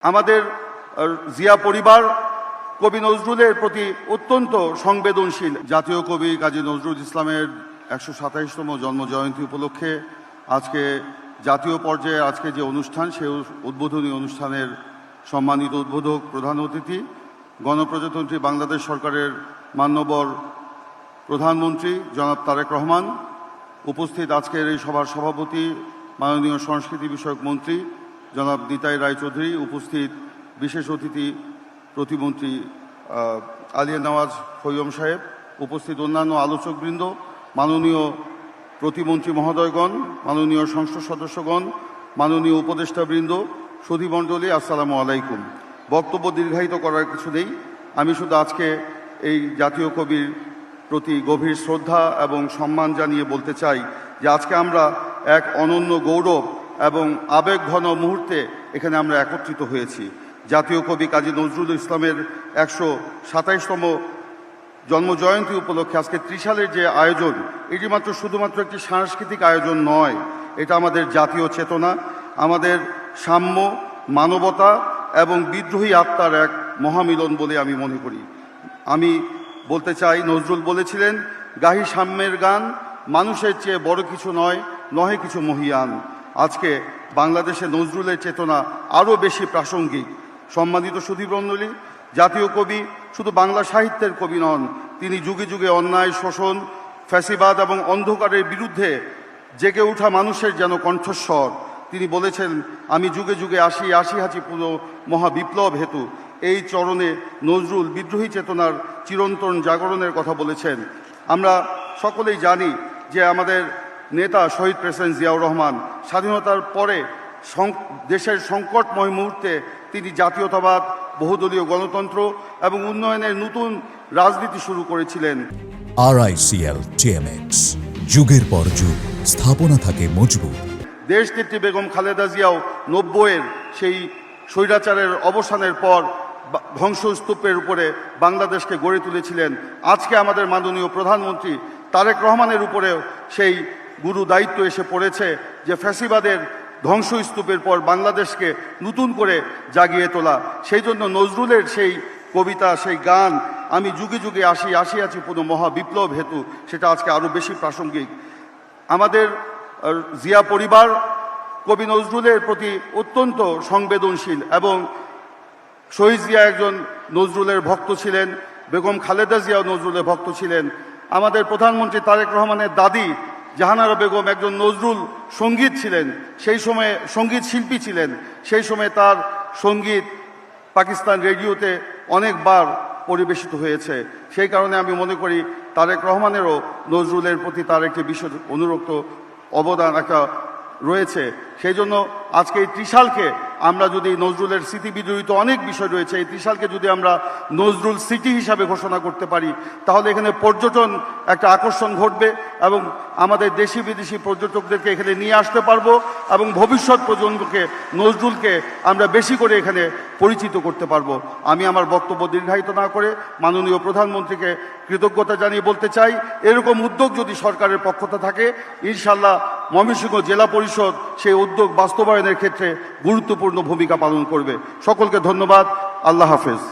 আমাদের জিয়া পরিবার কবি নজরুলের প্রতি অত্যন্ত সংবেদনশীল। জাতীয় কবি কাজী নজরুল ইসলামের ১২৭তম জন্মজয়ন্তী উপলক্ষে আজকে জাতীয় পর্যায়ে আজকে যে অনুষ্ঠান, সেই উদ্বোধনী অনুষ্ঠানের সম্মানিত উদ্বোধক প্রধান অতিথি গণপ্রজাতন্ত্রী বাংলাদেশ সরকারের মাননীয় প্রধানমন্ত্রী জনাব তারেক রহমান, উপস্থিত আজকের এই সভার সভাপতি মাননীয় সংস্কৃতি বিষয়ক মন্ত্রী জনাব নিতাই রায়চৌধুরী, উপস্থিত বিশেষ অতিথি প্রতিমন্ত্রী আলিয়া নওয়াজ খৈয়ম সাহেব, উপস্থিত অন্যান্য আলোচকবৃন্দ, মাননীয় প্রতিমন্ত্রী মহোদয়গণ, মাননীয় সংসদ সদস্যগণ, মাননীয় উপদেষ্টাবৃন্দ, সুধীমণ্ডলী, আসসালামু আলাইকুম। বক্তব্য দীর্ঘায়িত করার কিছু নেই। আমি শুধু আজকে এই জাতীয় কবির প্রতি গভীর শ্রদ্ধা এবং সম্মান জানিয়ে বলতে চাই যে আজকে আমরা এক অনন্য গৌরব এবং আবেগঘন মুহূর্তে এখানে আমরা একত্রিত হয়েছি। জাতীয় কবি কাজী নজরুল ইসলামের ১২৭তম জন্মজয়ন্তী উপলক্ষে আজকে ত্রিশালের যে আয়োজন, এটি শুধুমাত্র একটি সাংস্কৃতিক আয়োজন নয়, এটা আমাদের জাতীয় চেতনা, আমাদের সাম্য, মানবতা এবং বিদ্রোহী আত্মার এক মহামিলন বলে আমি মনে করি। আমি বলতে চাই, নজরুল বলেছিলেন, গাহি সাম্যের গান, মানুষের চেয়ে বড় কিছু নয়, নহে কিছু মহিয়ান। আজকে বাংলাদেশে নজরুলের চেতনা আরও বেশি প্রাসঙ্গিক। সম্মানিত সুধীমণ্ডলী, জাতীয় কবি শুধু বাংলা সাহিত্যের কবি নন, তিনি যুগে যুগে অন্যায়, শোষণ, ফ্যাসিবাদ এবং অন্ধকারের বিরুদ্ধে জেগে ওঠা মানুষের যেন কণ্ঠস্বর। তিনি বলেছেন, আমি যুগে যুগে আসি, আসি হাঁচি পুরো মহাবিপ্লব হেতু। এই চরণে নজরুল বিদ্রোহী চেতনার চিরন্তন জাগরণের কথা বলেছেন। আমরা সকলেই জানি যে আমাদের নেতা শহীদ প্রেসিডেন্ট জিয়াউর রহমান স্বাধীনতার পরে দেশের সংকটময় মুহূর্তে তিনি জাতীয়তাবাদ, বহুদলীয় গণতন্ত্র এবং উন্নয়নের নতুন রাজনীতি শুরু করেছিলেন। RICL TMX, যুগের পর যুগ স্থাপনা থাকে মজবুত। দেশনেত্রী বেগম খালেদা জিয়াও ৯০-এর সেই স্বৈরাচারের অবসানের পর ধ্বংসস্তূপের উপরে বাংলাদেশকে গড়ে তুলেছিলেন। আজকে আমাদের মাননীয় প্রধানমন্ত্রী তারেক রহমানের উপরেও সেই গুরু দায়িত্ব এসে পড়েছে যে ফ্যাসিবাদের ধ্বংসস্তূপের পর বাংলাদেশকে নতুন করে জাগিয়ে তোলা। সেই জন্য নজরুলের সেই কবিতা, সেই গান, আমি যুগে যুগে আসি, আসি আছি পুরো মহাবিপ্লব হেতু, সেটা আজকে আরও বেশি প্রাসঙ্গিক। আমাদের জিয়া পরিবার কবি নজরুলের প্রতি অত্যন্ত সংবেদনশীল এবং শহীদ জিয়া একজন নজরুলের ভক্ত ছিলেন, বেগম খালেদা জিয়াও নজরুলের ভক্ত ছিলেন। আমাদের প্রধানমন্ত্রী তারেক রহমানের দাদি জাহানারা বেগম একজন নজরুল সঙ্গীত ছিলেন, সেই সময়ে সঙ্গীত শিল্পী ছিলেন। সেই সময় তার সঙ্গীত পাকিস্তান রেডিওতে অনেকবার পরিবেশিত হয়েছে। সেই কারণে আমি মনে করি তারেক রহমানেরও নজরুলের প্রতি তার একটি বিশেষ অনুরক্ত অবদান একটা রয়েছে। সেই জন্য আজকে এই ত্রিশালকে আমরা যদি নজরুলের স্মৃতি বিজড়িত অনেক বিষয় রয়েছে, এই ত্রিশালকে যদি আমরা নজরুল সিটি হিসাবে ঘোষণা করতে পারি, তাহলে এখানে পর্যটন একটা আকর্ষণ ঘটবে এবং আমাদের দেশি বিদেশি পর্যটকদেরকে এখানে নিয়ে আসতে পারবো এবং ভবিষ্যৎ প্রজন্মকে নজরুলকে আমরা বেশি করে এখানে পরিচিত করতে পারবো। আমি আমার বক্তব্য দীর্ঘায়িত না করে মাননীয় প্রধানমন্ত্রীকে কৃতজ্ঞতা জানিয়ে বলতে চাই, এরকম উদ্যোগ যদি সরকারের পক্ষতে থাকে, ইনশাল্লাহ ময়মনসিংহ জেলা পরিষদ সেই উদ্যোগ বাস্তবায়নের ক্ষেত্রে গুরুত্বপূর্ণ ভূমিকা পালন করবে। সকলকে ধন্যবাদ। আল্লাহ হাফেজ।